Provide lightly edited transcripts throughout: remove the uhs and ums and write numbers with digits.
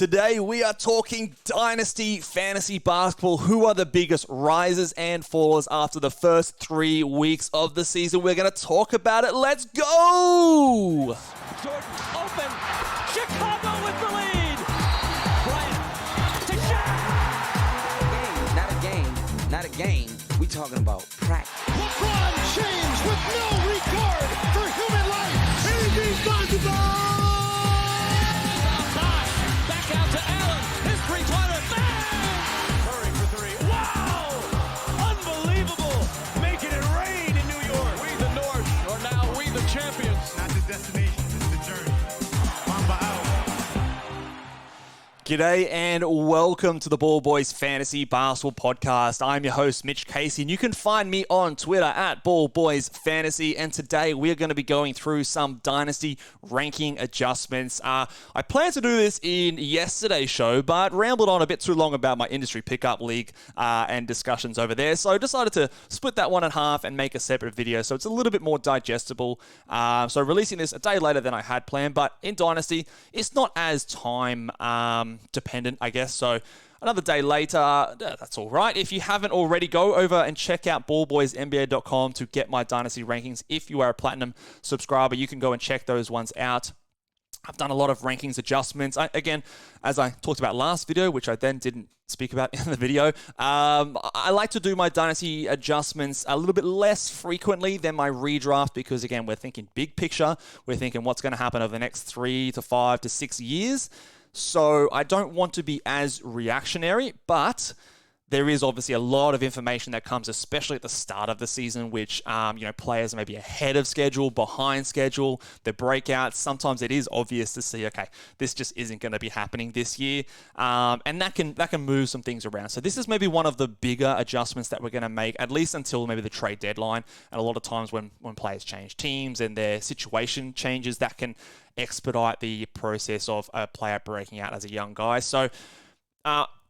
Today we are talking Dynasty Fantasy Basketball. Who are the biggest risers and fallers after the first 3 weeks of the season? We're going to talk about it. Let's go! Jordan open. Chicago with the lead. Bryant to Shaq. Not a game. We talking about practice. LeBron James with no regard for human life. Anything's possible. Back out to Allen. His three-pointer. Bang! Curry for three. Wow! Unbelievable. Making it rain in New York. We the North are now we the champions. Not the destination, it's the journey. Mamba out. G'day and welcome to the Ball Boys Fantasy Basketball Podcast. I'm your host, Mitch Casey, and you can find me on Twitter at Ball Boys Fantasy. And today we're going to be going through some Dynasty ranking adjustments. I planned to do this in yesterday's show, but rambled on a bit too long about my industry pickup league and discussions over there. So I decided to split that one in half and make a separate video, so it's a little bit more digestible. So releasing this a day later than I had planned, but in Dynasty, it's not as time dependent, I guess. So another day later, that's all right. If you haven't already, go over and check out ballboysnba.com to get my Dynasty rankings. If you are a Platinum subscriber, you can go and check those ones out. I've done a lot of rankings adjustments. Again, as I talked about last video, which I then didn't speak about in the video, I like to do my Dynasty adjustments a little bit less frequently than my redraft because, again, we're thinking big picture. We're thinking what's going to happen over the next 3 to 5 to 6 years. So I don't want to be as reactionary, but there is obviously a lot of information that comes, especially at the start of the season, which, players may be ahead of schedule, behind schedule, the breakouts. Sometimes it is obvious to see, okay, this just isn't going to be happening this year. And that can move some things around. So this is maybe one of the bigger adjustments that we're going to make, at least until maybe the trade deadline. And a lot of times when players change teams and their situation changes, that can expedite the process of a player breaking out as a young guy. So,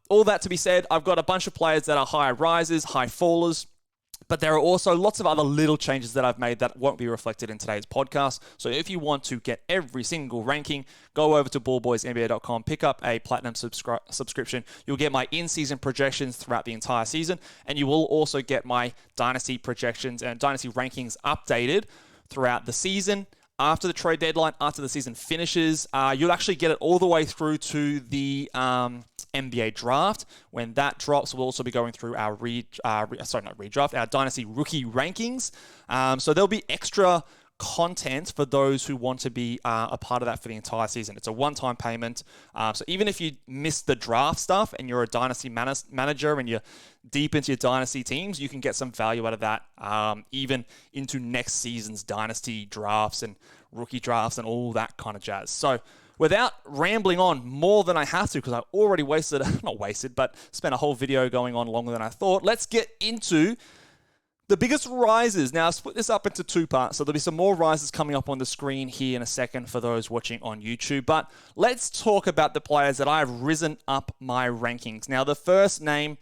all that to be said, I've got a bunch of players that are high risers, high fallers, but there are also lots of other little changes that I've made that won't be reflected in today's podcast. So if you want to get every single ranking, go over to ballboysnba.com, pick up a Platinum subscription. You'll get my in-season projections throughout the entire season, and you will also get my Dynasty projections and Dynasty rankings updated throughout the season. After the trade deadline, after the season finishes, you'll actually get it all the way through to the NBA draft. When that drops, we'll also be going through our our Dynasty rookie rankings. So there'll be extra content for those who want to be a part of that for the entire season. It's a one-time payment. So even if you miss the draft stuff and you're a Dynasty manager and you're deep into your Dynasty teams, you can get some value out of that even into next season's Dynasty drafts and rookie drafts and all that kind of jazz. So without rambling on more than I have to, because I already spent a whole video going on longer than I thought, let's get into the biggest risers. Now, I've split this up into 2 parts, so there'll be some more risers coming up on the screen here in a second for those watching on YouTube. But let's talk about the players that I've risen up my rankings. Now, the first name,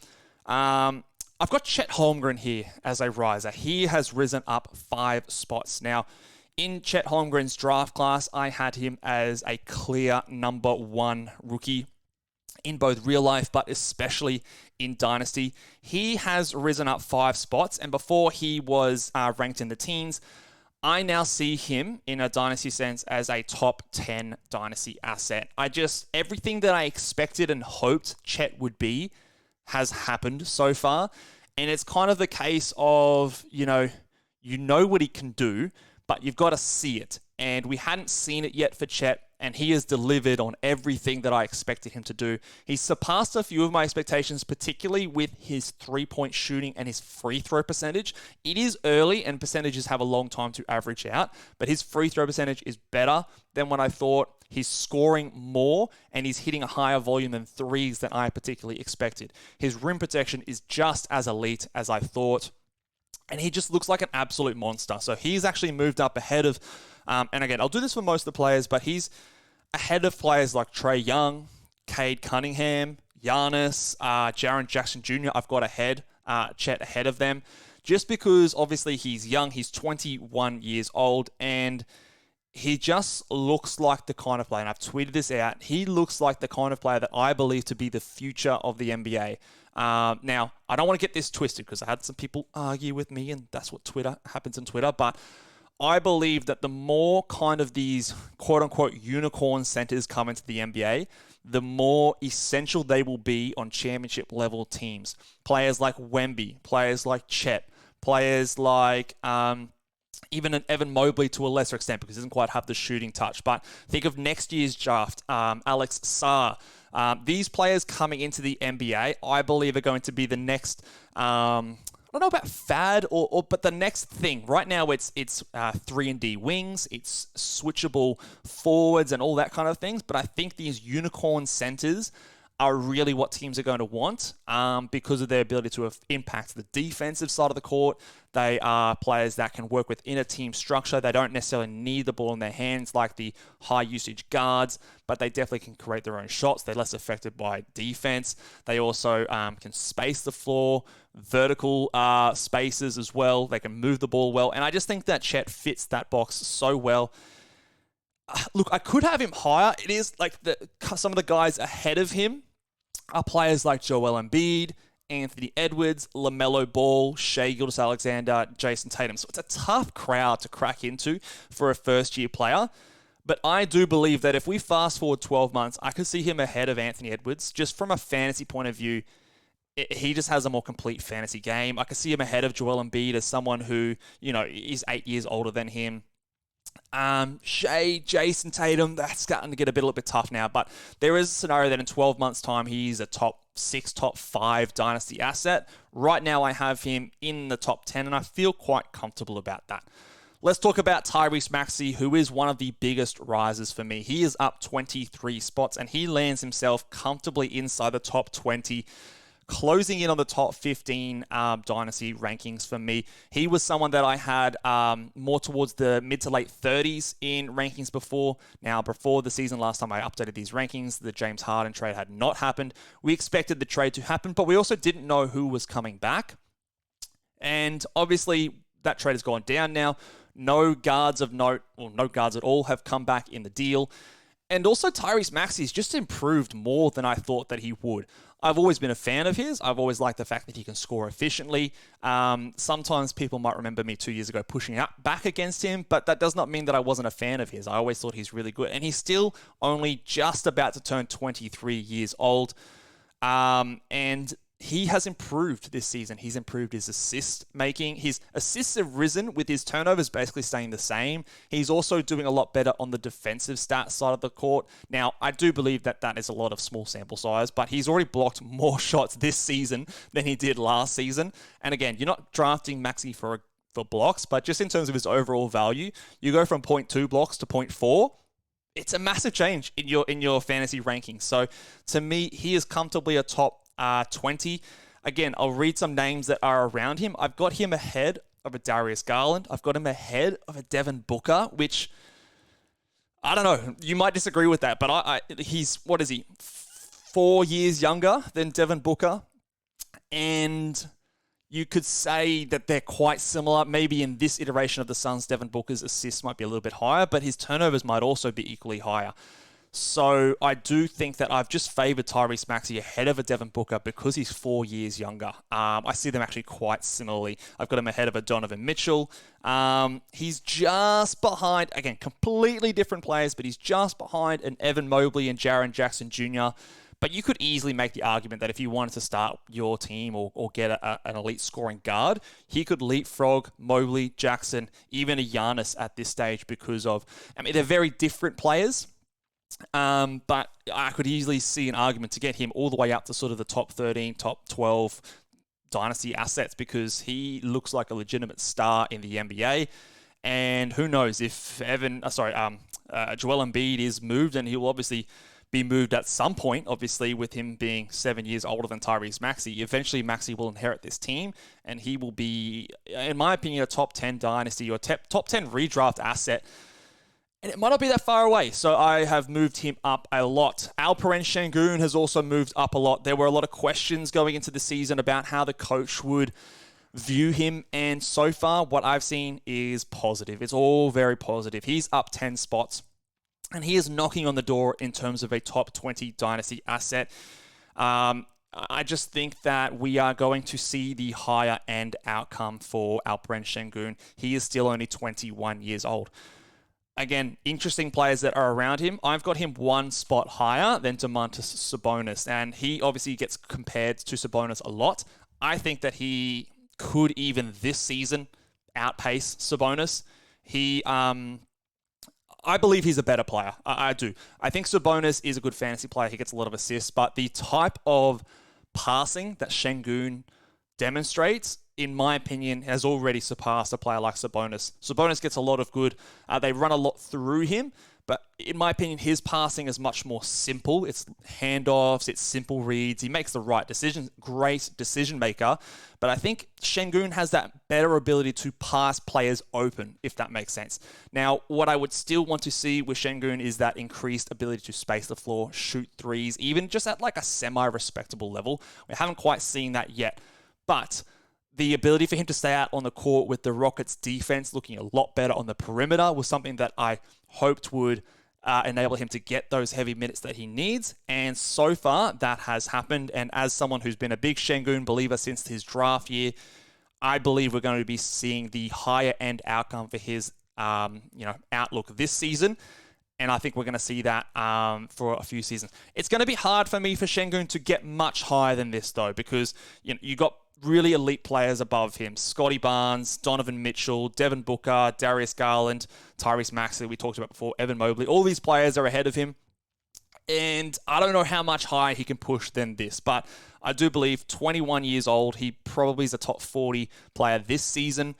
I've got Chet Holmgren here as a riser. He has risen up 5 spots. Now, in Chet Holmgren's draft class, I had him as a clear number 1 rookie in both real life, but especially in Dynasty. He has risen up 5 spots, and before he was ranked in the teens, I now see him in a Dynasty sense as a top 10 Dynasty asset. Everything that I expected and hoped Chet would be has happened so far, and it's kind of the case of, you know what he can do, but you've got to see it, and we hadn't seen it yet for Chet, and he has delivered on everything that I expected him to do. He's surpassed a few of my expectations, particularly with his three-point shooting and his free throw percentage. It is early, and percentages have a long time to average out, but his free throw percentage is better than what I thought. He's scoring more, and he's hitting a higher volume than threes than I particularly expected. His rim protection is just as elite as I thought, and he just looks like an absolute monster. So he's actually moved up ahead of, and again, I'll do this for most of the players, but he's ahead of players like Trae Young, Cade Cunningham, Giannis, Jaren Jackson Jr. I've got Chet ahead of them, just because obviously he's young. He's 21 years old, and he just looks like the kind of player, and I've tweeted this out, he looks like the kind of player that I believe to be the future of the NBA. Now, I don't want to get this twisted because I had some people argue with me, and that's what happens in Twitter, but I believe that the more kind of these quote-unquote unicorn centers come into the NBA, the more essential they will be on championship-level teams. Players like Wemby, players like Chet, players like even an Evan Mobley to a lesser extent because he doesn't quite have the shooting touch. But think of next year's draft, Alex Sarr. These players coming into the NBA, I believe, are going to be the next... I don't know about fad but the next thing. Right now, it's 3-and-D wings, it's switchable forwards and all that kind of things. But I think these unicorn centers are really what teams are going to want because of their ability to impact the defensive side of the court. They are players that can work within a team structure. They don't necessarily need the ball in their hands like the high-usage guards, but they definitely can create their own shots. They're less affected by defense. They also can space the floor, vertical spaces as well. They can move the ball well. And I just think that Chet fits that box so well. Look, I could have him higher. It is like some of the guys ahead of him are players like Joel Embiid, Anthony Edwards, LaMelo Ball, Shai Gilgeous-Alexander, Jason Tatum. So it's a tough crowd to crack into for a first-year player. But I do believe that if we fast forward 12 months, I could see him ahead of Anthony Edwards. Just from a fantasy point of view, he just has a more complete fantasy game. I could see him ahead of Joel Embiid as someone who, is 8 years older than him. Shai, Jason Tatum, that's starting to get a little bit tough now, but there is a scenario that in 12 months' time, he's a top 6, top 5 dynasty asset. Right now, I have him in the top 10, and I feel quite comfortable about that. Let's talk about Tyrese Maxey, who is one of the biggest risers for me. He is up 23 spots, and he lands himself comfortably inside the top 20, closing in on the top 15 dynasty rankings for me. He was someone that I had more towards the mid to late 30s in rankings before. Now, before the season, last time I updated these rankings, the James Harden trade had not happened. We expected the trade to happen, but we also didn't know who was coming back. And obviously, that trade has gone down now. No guards of note, or no guards at all, have come back in the deal. And also, Tyrese Maxey has just improved more than I thought that he would. I've always been a fan of his. I've always liked the fact that he can score efficiently. Sometimes people might remember me 2 years ago pushing back against him, but that does not mean that I wasn't a fan of his. I always thought he's really good. And he's still only just about to turn 23 years old. And he has improved this season. He's improved his assist making. His assists have risen with his turnovers basically staying the same. He's also doing a lot better on the defensive stats side of the court. Now, I do believe that is a lot of small sample size, but he's already blocked more shots this season than he did last season. And again, you're not drafting Maxey for blocks, but just in terms of his overall value, you go from 0.2 blocks to 0.4. It's a massive change in your fantasy rankings. So to me, he is comfortably a top 20. Again, I'll read some names that are around him. I've got him ahead of a Darius Garland. I've got him ahead of a Devin Booker, which, I don't know, you might disagree with that, but he's, 4 years younger than Devin Booker, and you could say that they're quite similar. Maybe in this iteration of the Suns, Devin Booker's assists might be a little bit higher, but his turnovers might also be equally higher. So I do think that I've just favored Tyrese Maxey ahead of a Devin Booker because he's 4 years younger. I see them actually quite similarly. I've got him ahead of a Donovan Mitchell. He's just behind, again, completely different players, but he's just behind an Evan Mobley and Jaren Jackson Jr. But you could easily make the argument that if you wanted to start your team or get an elite scoring guard, he could leapfrog Mobley, Jackson, even a Giannis at this stage because of, they're very different players. But I could easily see an argument to get him all the way up to sort of the top 13, top 12 dynasty assets because he looks like a legitimate star in the NBA. And who knows if Joel Embiid is moved, and he'll obviously be moved at some point, obviously with him being 7 years older than Tyrese Maxey. Eventually, Maxey will inherit this team, and he will be, in my opinion, a top 10 dynasty or top 10 redraft asset. And it might not be that far away, so I have moved him up a lot. Alperen Sengun has also moved up a lot. There were a lot of questions going into the season about how the coach would view him, and so far what I've seen is positive. It's all very positive. He's up 10 spots, and he is knocking on the door in terms of a top 20 Dynasty asset. I just think that we are going to see the higher end outcome for Alperen Şengün. He is still only 21 years old. Again, interesting players that are around him. I've got him one spot higher than Domantas Sabonis, and he obviously gets compared to Sabonis a lot. I think that he could even this season outpace Sabonis. I believe he's a better player. I do. I think Sabonis is a good fantasy player. He gets a lot of assists, but the type of passing that Şengün demonstrates, in my opinion, has already surpassed a player like Sabonis. Sabonis gets a lot of good. They run a lot through him, but in my opinion, his passing is much more simple. It's handoffs, it's simple reads. He makes the right decisions, great decision maker. But I think Şengün has that better ability to pass players open, if that makes sense. Now, what I would still want to see with Şengün is that increased ability to space the floor, shoot threes, even just at like a semi-respectable level. We haven't quite seen that yet. But the ability for him to stay out on the court with the Rockets' defense looking a lot better on the perimeter was something that I hoped would enable him to get those heavy minutes that he needs. And so far, that has happened. And as someone who's been a big Şengün believer since his draft year, I believe we're going to be seeing the higher end outcome for his outlook this season. And I think we're going to see that for a few seasons. It's going to be hard for me for Şengün to get much higher than this, though, because you got really elite players above him. Scotty Barnes, Donovan Mitchell, Devin Booker, Darius Garland, Tyrese Maxey, we talked about before, Evan Mobley. All these players are ahead of him. And I don't know how much higher he can push than this, but I do believe 21 years old, he probably is a top 40 player this season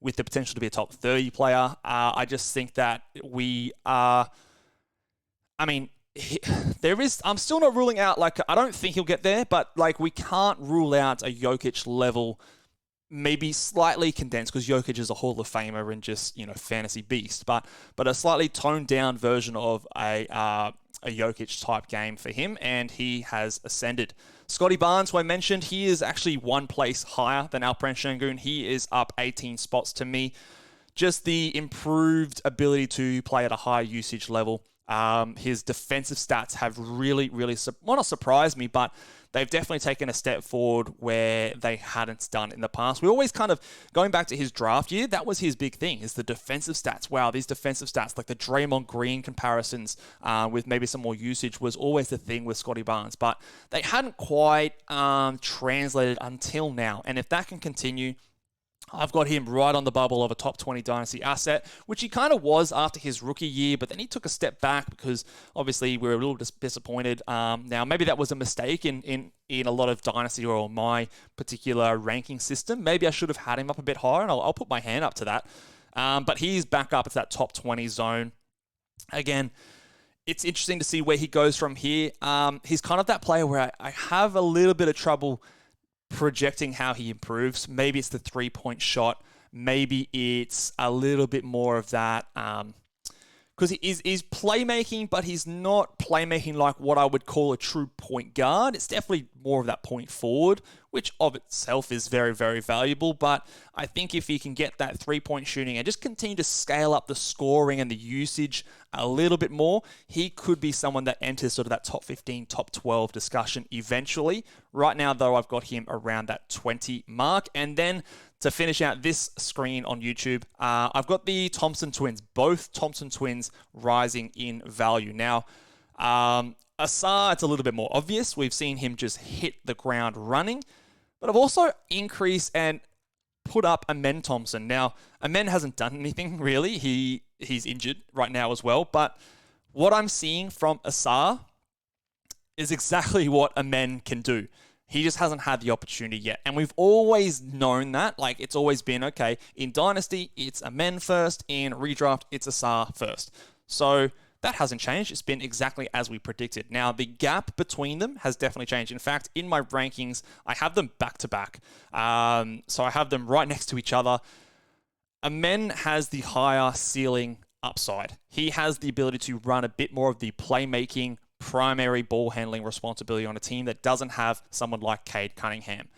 with the potential to be a top 30 player. I just think that we are... I'm still not ruling out, I don't think he'll get there, but, we can't rule out a Jokic level, maybe slightly condensed, because Jokic is a Hall of Famer and just, fantasy beast, but a slightly toned down version of a Jokic type game for him, and he has ascended. Scotty Barnes, who I mentioned, he is actually one place higher than Alperen Şengün. He is up 18 spots to me. Just the improved ability to play at a high usage level. His defensive stats have really, not surprised me, but they've definitely taken a step forward where they hadn't done in the past. We always kind of, going back to his draft year, that was his big thing, is the defensive stats. Wow, these defensive stats, like the Draymond Green comparisons with maybe some more usage, was always the thing with Scotty Barnes, but they hadn't quite translated until now. And if that can continue, I've got him right on the bubble of a top 20 Dynasty asset, which he kind of was after his rookie year, but then he took a step back because obviously we were a little disappointed. Now, maybe that was a mistake in a lot of Dynasty or my particular ranking system. Maybe I should have had him up a bit higher, and I'll put my hand up to that. But he's back up to that top 20 zone. Again, it's interesting to see where he goes from here. He's kind of that player where I have a little bit of trouble projecting how he improves. Maybe it's the three-point shot. Maybe it's a little bit more of that. Because he's playmaking, but he's not playmaking like what I would call a true point guard. It's definitely more of that point forward, which of itself is very, very valuable. But I think if he can get that three-point shooting and just continue to scale up the scoring and the usage a little bit more, he could be someone that enters sort of that top 15, top 12 discussion eventually. Right now, though, I've got him around that 20 mark. And then to finish out this screen on YouTube, I've got the Thompson twins, both Thompson twins rising in value. Now, Asar, it's a little bit more obvious. We've seen him just hit the ground running. But I've also increased and put up Amen Thompson. Now, Amen hasn't done anything, really. He's injured right now as well. But what I'm seeing from Asar is exactly what Amen can do. He just hasn't had the opportunity yet. And we've always known that. It's always been, okay, in Dynasty, it's Amen first. In Redraft, it's Asar first. So that hasn't changed. It's been exactly as we predicted. Now, the gap between them has definitely changed. In fact, in my rankings, I have them back to back. So I have them right next to each other. Amen has the higher ceiling upside. He has the ability to run a bit more of the playmaking, primary ball handling responsibility on a team that doesn't have someone like Cade Cunningham.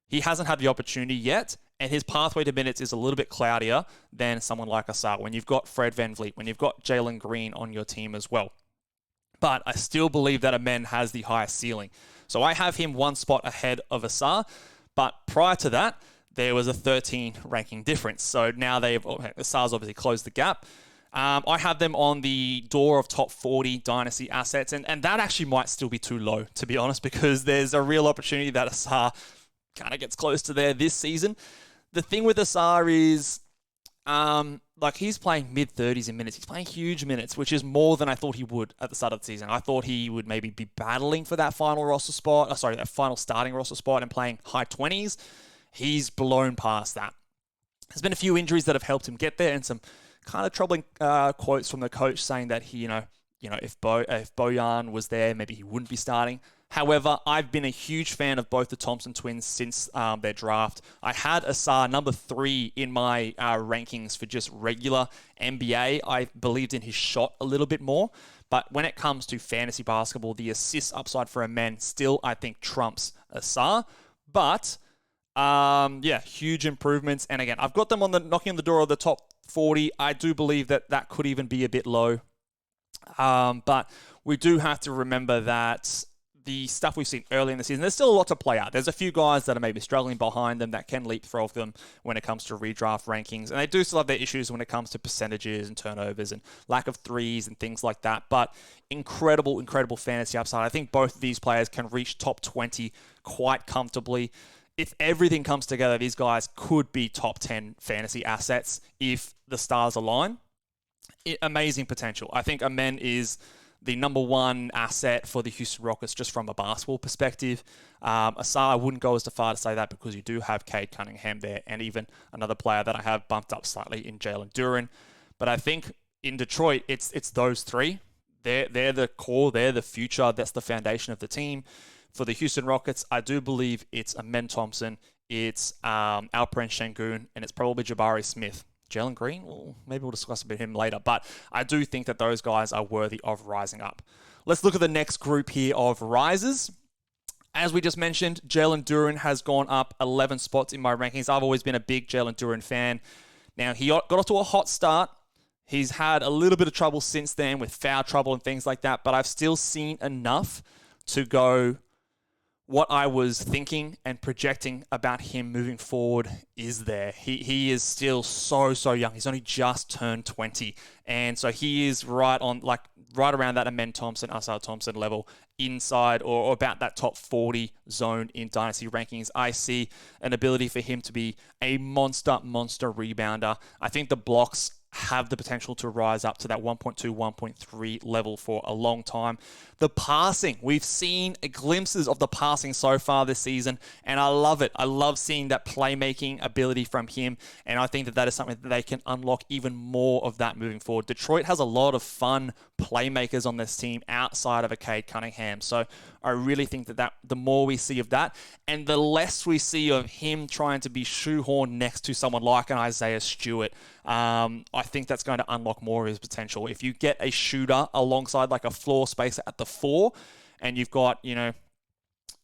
He hasn't had the opportunity yet, And his pathway to minutes is a little bit cloudier than someone like Ausar when you've got Fred VanVleet, when you've got Jalen Green on your team as well. But I still believe that Amen has the highest ceiling. So I have him one spot ahead of Ausar. But prior to that, there was a 13 ranking difference. So now Ausar's obviously closed the gap. I have them on the door of top 40 Dynasty assets. And that actually might still be too low, to be honest, because there's a real opportunity that Ausar kind of gets close to there this season. The thing with Ausar is, he's playing mid-30s in minutes. He's playing huge minutes, which is more than I thought he would at the start of the season. I thought he would maybe be battling for that final that final starting roster spot and playing high 20s. He's blown past that. There's been a few injuries that have helped him get there, and some kind of troubling quotes from the coach saying that he, if Bojan was there, maybe he wouldn't be starting. However, I've been a huge fan of both the Thompson twins since their draft. I had Ausar number 3 in my rankings for just regular NBA. I believed in his shot a little bit more. But when it comes to fantasy basketball, the assist upside for Amen still, I think, trumps Ausar. But, huge improvements. And again, I've got them knocking on the door of the top 40. I do believe that could even be a bit low. But we do have to remember that the stuff we've seen early in the season, there's still a lot to play out. There's a few guys that are maybe struggling behind them that can leapfrog them when it comes to redraft rankings. And they do still have their issues when it comes to percentages and turnovers and lack of threes and things like that. But incredible, incredible fantasy upside. I think both of these players can reach top 20 quite comfortably. If everything comes together, these guys could be top 10 fantasy assets if the stars align. Amazing potential. I think Amen is the number 1 asset for the Houston Rockets just from a basketball perspective. Ausar, I wouldn't go as far to say that because you do have Cade Cunningham there and even another player that I have bumped up slightly in Jalen Duren. But I think in Detroit, it's those 3. They're the core, they're the future, that's the foundation of the team. For the Houston Rockets, I do believe it's Amen Thompson, it's Alperen Şengün, and it's probably Jabari Smith. Jalen Green, well, maybe we'll discuss a bit of him later, but I do think that those guys are worthy of rising up. Let's look at the next group here of risers. As we just mentioned, Jalen Duren has gone up 11 spots in my rankings. I've always been a big Jalen Duren fan. Now, he got off to a hot start. He's had a little bit of trouble since then with foul trouble and things like that, but I've still seen enough to go, what I was thinking and projecting about him moving forward is there. He is still so young. He's only just turned 20. And so he is right around that Amen Thompson, Ausar Thompson level inside or about that top 40 zone in Dynasty rankings. I see an ability for him to be a monster rebounder. I think the blocks have the potential to rise up to that 1.2, 1.3 level for a long time. The passing, we've seen glimpses of the passing so far this season, and I love it. I love seeing that playmaking ability from him, and I think that is something that they can unlock even more of that moving forward. Detroit has a lot of fun playmakers on this team outside of a Cade Cunningham, so I really think that the more we see of that, and the less we see of him trying to be shoehorned next to someone like an Isaiah Stewart, I think that's going to unlock more of his potential. If you get a shooter alongside like a floor spacer at the 4, and you've got, I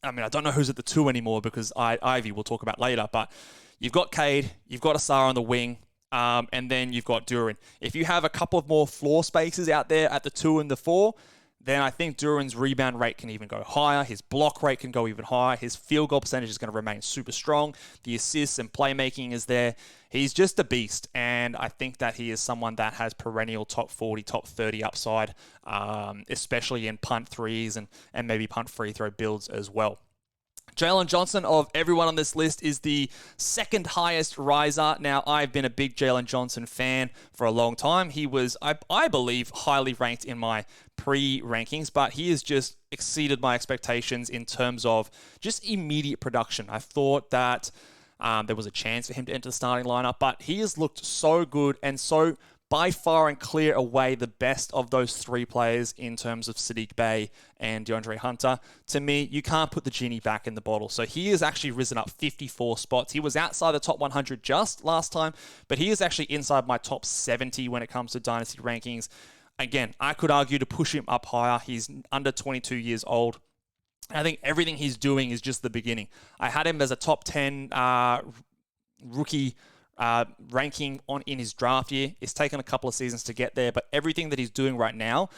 don't know who's at the 2 anymore because Ivy we'll talk about later, but you've got Cade, you've got Ausar on the wing, and then you've got Duren. If you have a couple of more floor spaces out there at the 2 and the 4, then I think Duren's rebound rate can even go higher. His block rate can go even higher. His field goal percentage is going to remain super strong. The assists and playmaking is there. He's just a beast, and I think that he is someone that has perennial top 40, top 30 upside, especially in punt threes and maybe punt free throw builds as well. Jalen Johnson, of everyone on this list, is the second highest riser. Now, I've been a big Jalen Johnson fan for a long time. He was, I believe, highly ranked in my pre-rankings, but he has just exceeded my expectations in terms of just immediate production. I thought that there was a chance for him to enter the starting lineup, but he has looked so good and so by far and clear away the best of those 3 players in terms of Saddiq Bey and DeAndre Hunter. To me, you can't put the genie back in the bottle. So he has actually risen up 54 spots. He was outside the top 100 just last time, but he is actually inside my top 70 when it comes to Dynasty rankings. Again, I could argue to push him up higher. He's under 22 years old. I think everything he's doing is just the beginning. I had him as a top 10 rookie ranking in his draft year. It's taken a couple of seasons to get there, but everything that he's doing right now,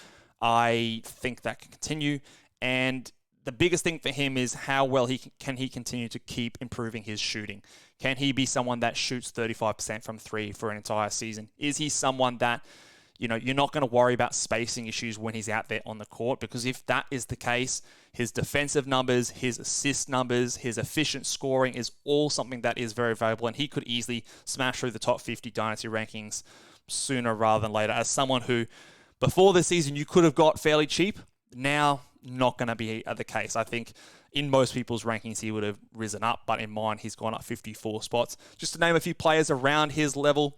I think that can continue. And the biggest thing for him is how well he continue to keep improving his shooting. Can he be someone that shoots 35% from three for an entire season? Is he someone that, you're not going to worry about spacing issues when he's out there on the court? Because if that is the case, his defensive numbers, his assist numbers, his efficient scoring is all something that is very valuable, and he could easily smash through the top 50 Dynasty rankings sooner rather than later. As someone who, before the season, you could have got fairly cheap, now not going to be the case. I think in most people's rankings, he would have risen up, but in mine, he's gone up 54 spots. Just to name a few players around his level,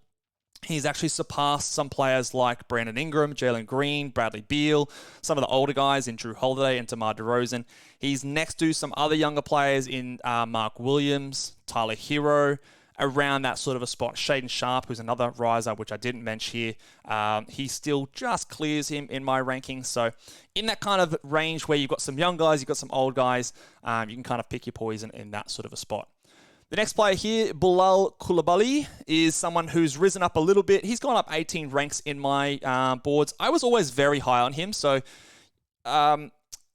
he's actually surpassed some players like Brandon Ingram, Jalen Green, Bradley Beal, some of the older guys in Drew Holiday and DeMar DeRozan. He's next to some other younger players in Mark Williams, Tyler Hero, around that sort of a spot. Shaden Sharp, who's another riser, which I didn't mention here. He still just clears him in my rankings. So in that kind of range where you've got some young guys, you've got some old guys, you can kind of pick your poison in that sort of a spot. The next player here, Bilal Coulibaly, is someone who's risen up a little bit. He's gone up 18 ranks in my boards. I was always very high on him, so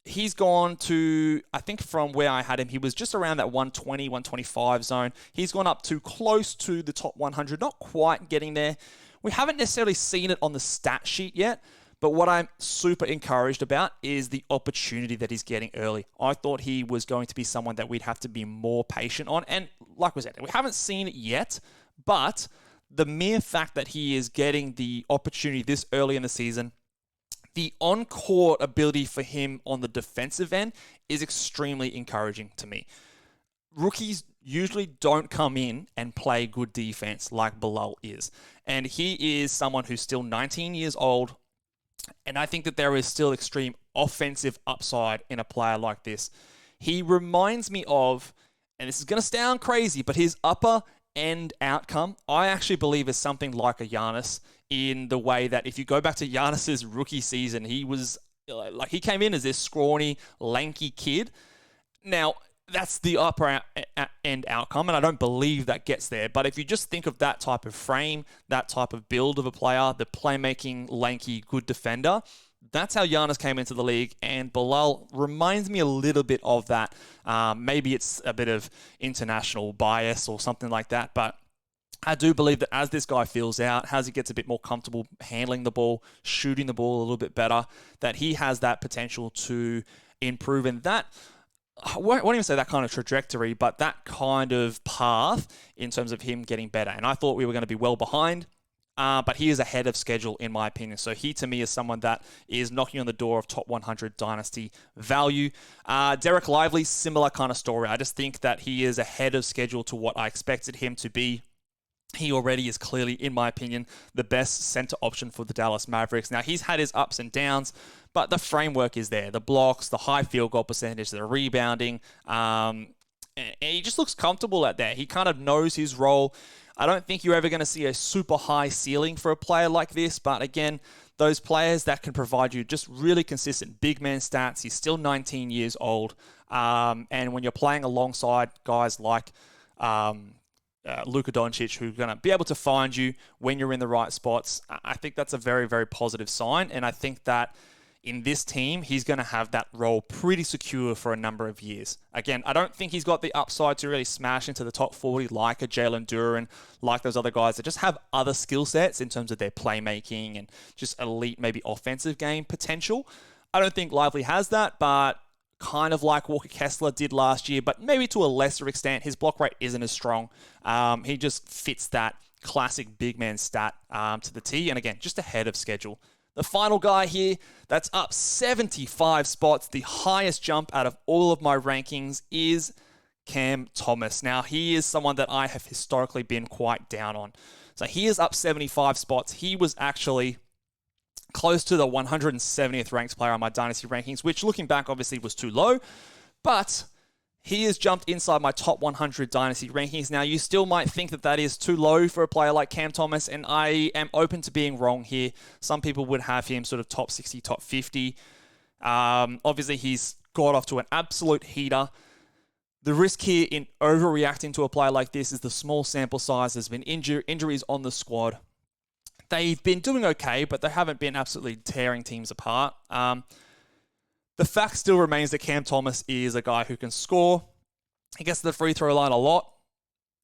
he's gone to, I think from where I had him, he was just around that 120, 125 zone. He's gone up to close to the top 100, not quite getting there. We haven't necessarily seen it on the stat sheet yet, but what I'm super encouraged about is the opportunity that he's getting early. I thought he was going to be someone that we'd have to be more patient on. And like we said, we haven't seen it yet, but the mere fact that he is getting the opportunity this early in the season, the on-court ability for him on the defensive end is extremely encouraging to me. Rookies usually don't come in and play good defense like Bilal is. And he is someone who's still 19 years old, and I think that there is still extreme offensive upside in a player like this. He reminds me of, and this is going to sound crazy, but his upper end outcome, I actually believe is something like a Giannis, in the way that if you go back to Giannis's rookie season, he was like, he came in as this scrawny, lanky kid. Now, that's the upper end outcome, and I don't believe that gets there. But if you just think of that type of frame, that type of build of a player, the playmaking, lanky, good defender, that's how Giannis came into the league, and Bilal reminds me a little bit of that. Maybe it's a bit of international bias or something like that, but I do believe that as this guy fills out, as he gets a bit more comfortable handling the ball, shooting the ball a little bit better, that he has that potential to improve. And that, I won't even say that kind of trajectory, but that kind of path in terms of him getting better. And I thought we were going to be well behind, but he is ahead of schedule in my opinion. So he to me is someone that is knocking on the door of top 100 Dynasty value. Derek Lively, similar kind of story. I just think that he is ahead of schedule to what I expected him to be. He already is clearly, in my opinion, the best center option for the Dallas Mavericks. Now, he's had his ups and downs, but the framework is there. The blocks, the high field goal percentage, the rebounding. And he just looks comfortable at that. He kind of knows his role. I don't think you're ever going to see a super high ceiling for a player like this. But again, those players that can provide you just really consistent big man stats. He's still 19 years old. And when you're playing alongside guys like Luka Doncic, who's going to be able to find you when you're in the right spots, I think that's a very, very positive sign. And I think that in this team, he's going to have that role pretty secure for a number of years. Again, I don't think he's got the upside to really smash into the top 40 like a Jalen Duren, like those other guys that just have other skill sets in terms of their playmaking and just elite, maybe offensive game potential. I don't think Lively has that, but kind of like Walker Kessler did last year, but maybe to a lesser extent. His block rate isn't as strong. He just fits that classic big man stat to the T, and again, just ahead of schedule. The final guy here that's up 75 spots, the highest jump out of all of my rankings, is Cam Thomas. Now, he is someone that I have historically been quite down on. So he is up 75 spots. He was actually close to the 170th ranked player on my Dynasty rankings, which looking back obviously was too low, but he has jumped inside my top 100 Dynasty rankings. Now, you still might think that that is too low for a player like Cam Thomas, and I am open to being wrong here. Some people would have him sort of top 60, top 50. Obviously, he's got off to an absolute heater. The risk here in overreacting to a player like this is the small sample size. There's been injuries on the squad. They've been doing okay, but they haven't been absolutely tearing teams apart. The fact still remains that Cam Thomas is a guy who can score. He gets to the free throw line a lot.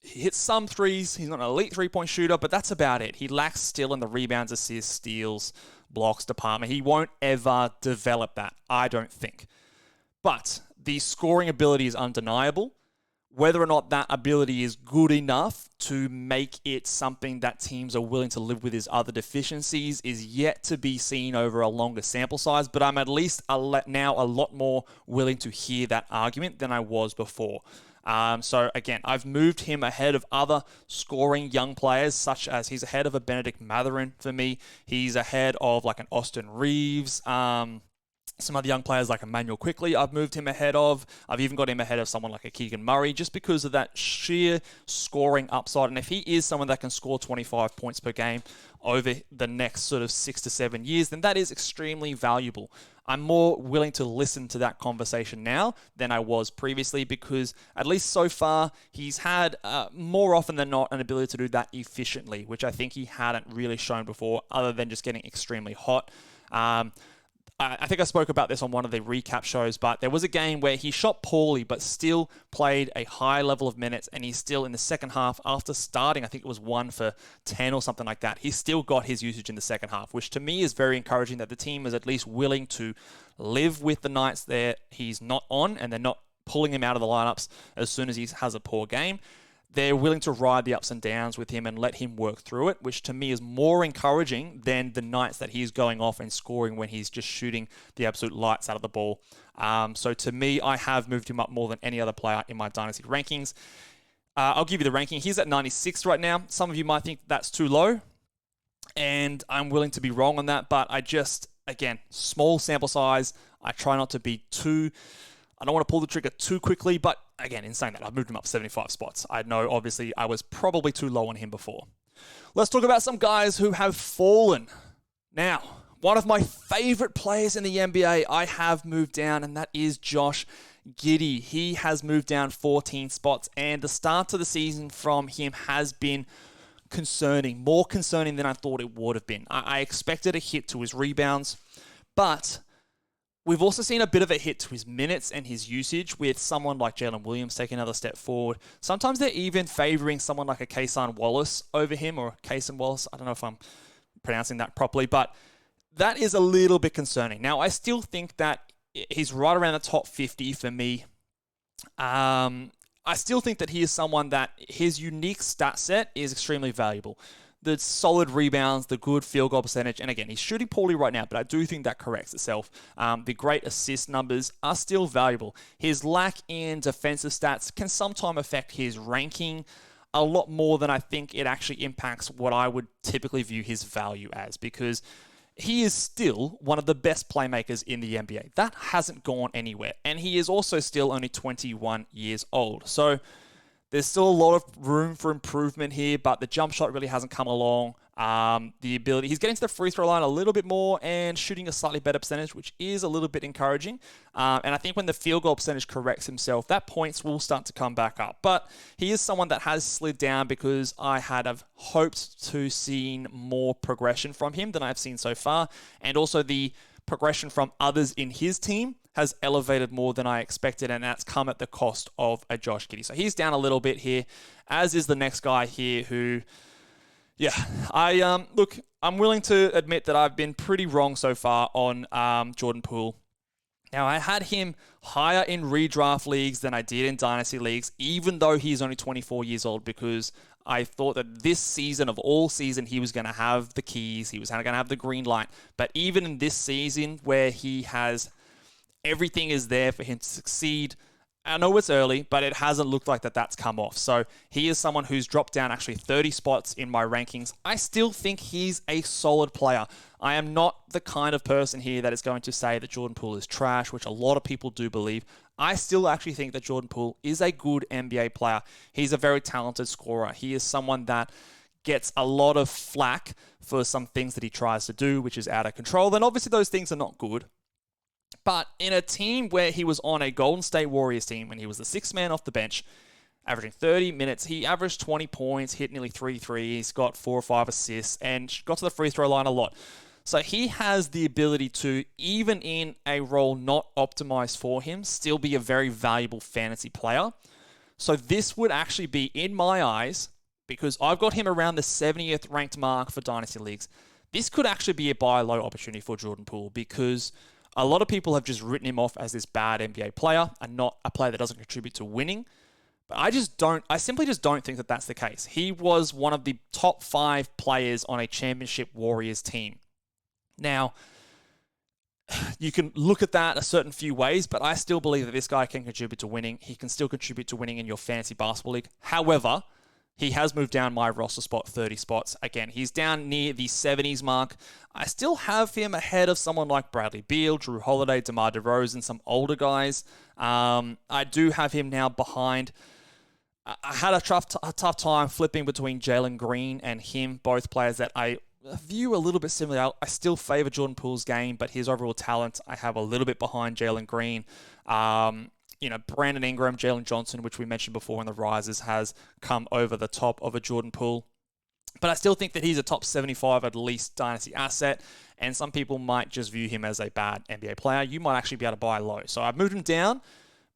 He hits some threes. He's not an elite three-point shooter, but that's about it. He lacks still in the rebounds, assists, steals, blocks department. He won't ever develop that, I don't think. But the scoring ability is undeniable. Whether or not that ability is good enough to make it something that teams are willing to live with his other deficiencies is yet to be seen over a longer sample size, but I'm at least now a lot more willing to hear that argument than I was before. So again, I've moved him ahead of other scoring young players, such as he's ahead of a Benedict Mathurin for me. He's ahead of like an Austin Reeves, some other young players like Emmanuel Quickly, I've moved him ahead of. I've even got him ahead of someone like a Keegan Murray just because of that sheer scoring upside. And if he is someone that can score 25 points per game over the next sort of 6 to 7 years, then that is extremely valuable. I'm more willing to listen to that conversation now than I was previously because at least so far he's had more often than not an ability to do that efficiently, which I think he hadn't really shown before other than just getting extremely hot. I think I spoke about this on one of the recap shows, but there was a game where he shot poorly but still played a high level of minutes, and he's still in the second half after starting, I think it was 1 for 10 or something like that. He still got his usage in the second half, which to me is very encouraging that the team is at least willing to live with the nights that he's not on and they're not pulling him out of the lineups as soon as he has a poor game. They're willing to ride the ups and downs with him and let him work through it, which to me is more encouraging than the nights that he's going off and scoring when he's just shooting the absolute lights out of the ball. So to me, I have moved him up more than any other player in my Dynasty rankings. I'll give you the ranking. He's at 96 right now. Some of you might think that's too low, and I'm willing to be wrong on that, but I just, again, small sample size. I try not to be I don't want to pull the trigger too quickly, but again, in saying that, I've moved him up 75 spots. I know, obviously, I was probably too low on him before. Let's talk about some guys who have fallen. Now, one of my favorite players in the NBA I have moved down, and that is Josh Giddey. He has moved down 14 spots, and the start to the season from him has been concerning, more concerning than I thought it would have been. I expected a hit to his rebounds, but we've also seen a bit of a hit to his minutes and his usage with someone like Jalen Williams taking another step forward. Sometimes they're even favoring someone like a Kayson Wallace over him, or Kayson Wallace. I don't know if I'm pronouncing that properly, but that is a little bit concerning. Now, I still think that he's right around the top 50 for me. I still think that he is someone that his unique stat set is extremely valuable. The solid rebounds, the good field goal percentage, and again, he's shooting poorly right now, but I do think that corrects itself. The great assist numbers are still valuable. His lack in defensive stats can sometimes affect his ranking a lot more than I think it actually impacts what I would typically view his value as, because he is still one of the best playmakers in the NBA. That hasn't gone anywhere, and he is also still only 21 years old. So there's still a lot of room for improvement here, but the jump shot really hasn't come along. The ability, he's getting to the free throw line a little bit more and shooting a slightly better percentage, which is a little bit encouraging. And I think when the field goal percentage corrects himself, that points will start to come back up. But he is someone that has slid down because I had have hoped to see more progression from him than I've seen so far. And also the progression from others in his team has elevated more than I expected, and that's come at the cost of a Josh Giddey. So he's down a little bit here, as is the next guy here who, I'm willing to admit that I've been pretty wrong so far on Jordan Poole. Now, I had him higher in redraft leagues than I did in Dynasty leagues, even though he's only 24 years old, because I thought that this season of all season, he was going to have the keys, he was going to have the green light. But even in this season where he has everything is there for him to succeed, I know it's early, but it hasn't looked like that's come off. So he is someone who's dropped down actually 30 spots in my rankings. I still think he's a solid player. I am not the kind of person here that is going to say that Jordan Poole is trash, which a lot of people do believe. I still actually think that Jordan Poole is a good NBA player. He's a very talented scorer. He is someone that gets a lot of flack for some things that he tries to do, which is out of control. Then obviously those things are not good. But in a team where he was on a Golden State Warriors team, when he was the sixth man off the bench, averaging 30 minutes, he averaged 20 points, hit nearly 3 threes, got 4 or 5 assists, and got to the free throw line a lot. So he has the ability to, even in a role not optimized for him, still be a very valuable fantasy player. So this would actually be, in my eyes, because I've got him around the 70th ranked mark for Dynasty Leagues, this could actually be a buy low opportunity for Jordan Poole, because a lot of people have just written him off as this bad NBA player and not a player that doesn't contribute to winning. But I simply just don't think that that's the case. He was one of the top 5 players on a championship Warriors team. Now, you can look at that a certain few ways, but I still believe that this guy can contribute to winning. He can still contribute to winning in your fantasy basketball league. However, he has moved down my roster spot 30 spots. Again, he's down near the 70s mark. I still have him ahead of someone like Bradley Beal, Drew Holiday, DeMar DeRozan, some older guys. I do have him now behind. I had a tough time flipping between Jalen Green and him, both players that I view a little bit similar. I still favor Jordan Poole's game, but his overall talent, I have a little bit behind Jalen Green. Brandon Ingram, Jalen Johnson, which we mentioned before in the Risers, has come over the top of a Jordan Poole. But I still think that he's a top 75 at least dynasty asset, and some people might just view him as a bad NBA player. You might actually be able to buy low. So I've moved him down.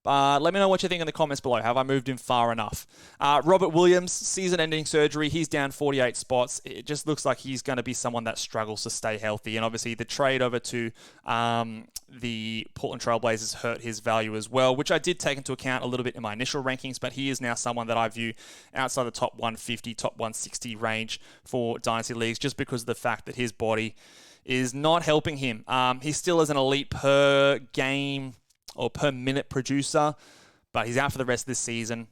Let me know what you think in the comments below. Have I moved him far enough? Robert Williams, season-ending surgery. He's down 48 spots. It just looks like he's going to be someone that struggles to stay healthy. And obviously the trade over to the Portland Trailblazers hurt his value as well, which I did take into account a little bit in my initial rankings, but he is now someone that I view outside the top 150, top 160 range for Dynasty Leagues, just because of the fact that his body is not helping him. He still is an elite per game or per minute producer, but he's out for the rest of this season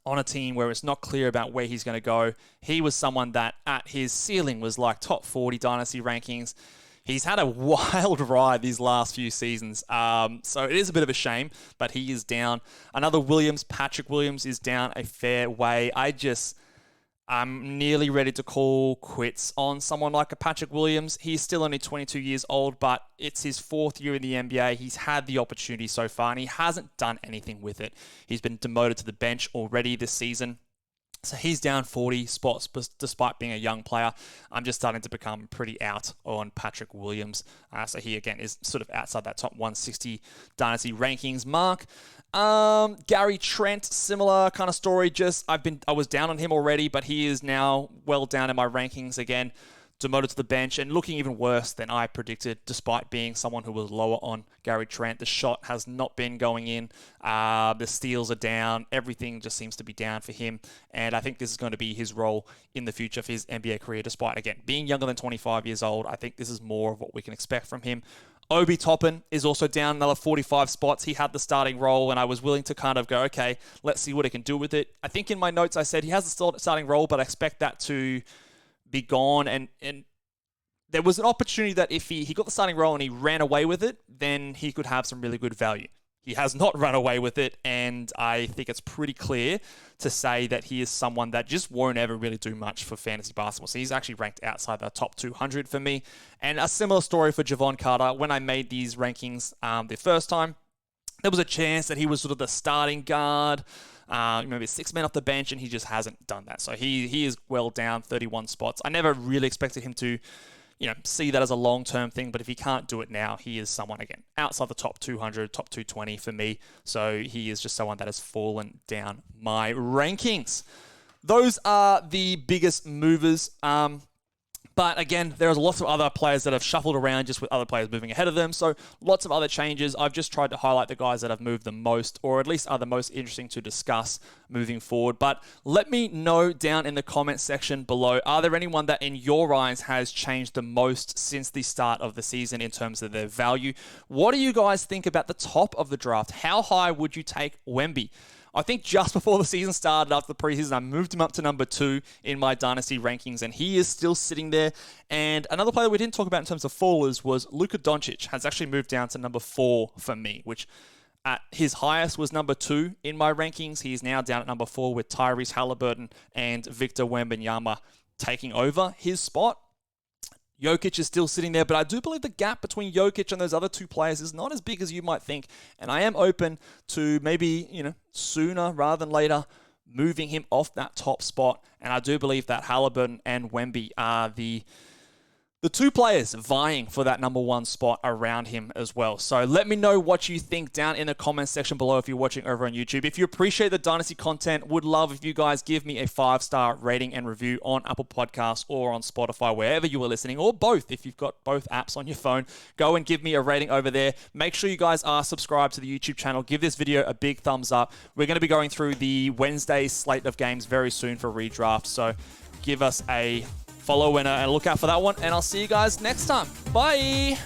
on a team where it's not clear about where he's going to go. He was someone that at his ceiling was like top 40 dynasty rankings. He's had a wild ride these last few seasons, so it is a bit of a shame, but he is down. Another Williams, Patrick Williams, is down a fair way. I'm nearly ready to call quits on someone like a Patrick Williams. He's still only 22 years old, but it's his 4th year in the NBA. He's had the opportunity so far, and he hasn't done anything with it. He's been demoted to the bench already this season. So he's down 40 spots despite being a young player. I'm just starting to become pretty out on Patrick Williams. So he, again, is sort of outside that top 160 dynasty rankings mark. Gary Trent, similar kind of story. I was down on him already, but he is now well down in my rankings again. Demoted to the bench and looking even worse than I predicted, despite being someone who was lower on Gary Trent. The shot has not been going in. The steals are down. Everything just seems to be down for him. And I think this is going to be his role in the future for his NBA career, despite, again, being younger than 25 years old. I think this is more of what we can expect from him. Obi Toppin is also down another 45 spots. He had the starting role, and I was willing to kind of go, okay, let's see what he can do with it. I think in my notes I said he has the starting role, but I expect that to be gone, and there was an opportunity that if he got the starting role and he ran away with it, then he could have some really good value. He has not run away with it, and I think it's pretty clear to say that he is someone that just won't ever really do much for fantasy basketball. So he's actually ranked outside the top 200 for me. And a similar story for Javon Carter. When I made these rankings the first time, there was a chance that he was sort of the starting guard, maybe 6 men off the bench, and he just hasn't done that. So he is well down 31 spots. I never really expected him to see that as a long-term thing, but if he can't do it now, he is someone, again, outside the top 200, top 220 for me. So he is just someone that has fallen down my rankings. Those are the biggest movers. But again, there's lots of other players that have shuffled around just with other players moving ahead of them. So lots of other changes. I've just tried to highlight the guys that have moved the most, or at least are the most interesting to discuss moving forward. But let me know down in the comment section below, are there anyone that in your eyes has changed the most since the start of the season in terms of their value? What do you guys think about the top of the draft? How high would you take Wemby? I think just before the season started, after the preseason, I moved him up to number 2 in my Dynasty rankings, and he is still sitting there. And another player we didn't talk about in terms of fallers was Luka Doncic, has actually moved down to number 4 for me, which at his highest was number 2 in my rankings. He is now down at number 4 with Tyrese Halliburton and Victor Wembanyama taking over his spot. Jokic is still sitting there, but I do believe the gap between Jokic and those other two players is not as big as you might think. And I am open to maybe, sooner rather than later, moving him off that top spot. And I do believe that Halliburton and Wemby are the two players vying for that number one spot around him as well. So let me know what you think down in the comments section below if you're watching over on YouTube. If you appreciate the Dynasty content, would love if you guys give me a 5-star rating and review on Apple Podcasts or on Spotify, wherever you are listening, or both. If you've got both apps on your phone, go and give me a rating over there. Make sure you guys are subscribed to the YouTube channel. Give this video a big thumbs up. We're going to be going through the Wednesday slate of games very soon for redraft. So give us a follow and look out for that one. And I'll see you guys next time. Bye.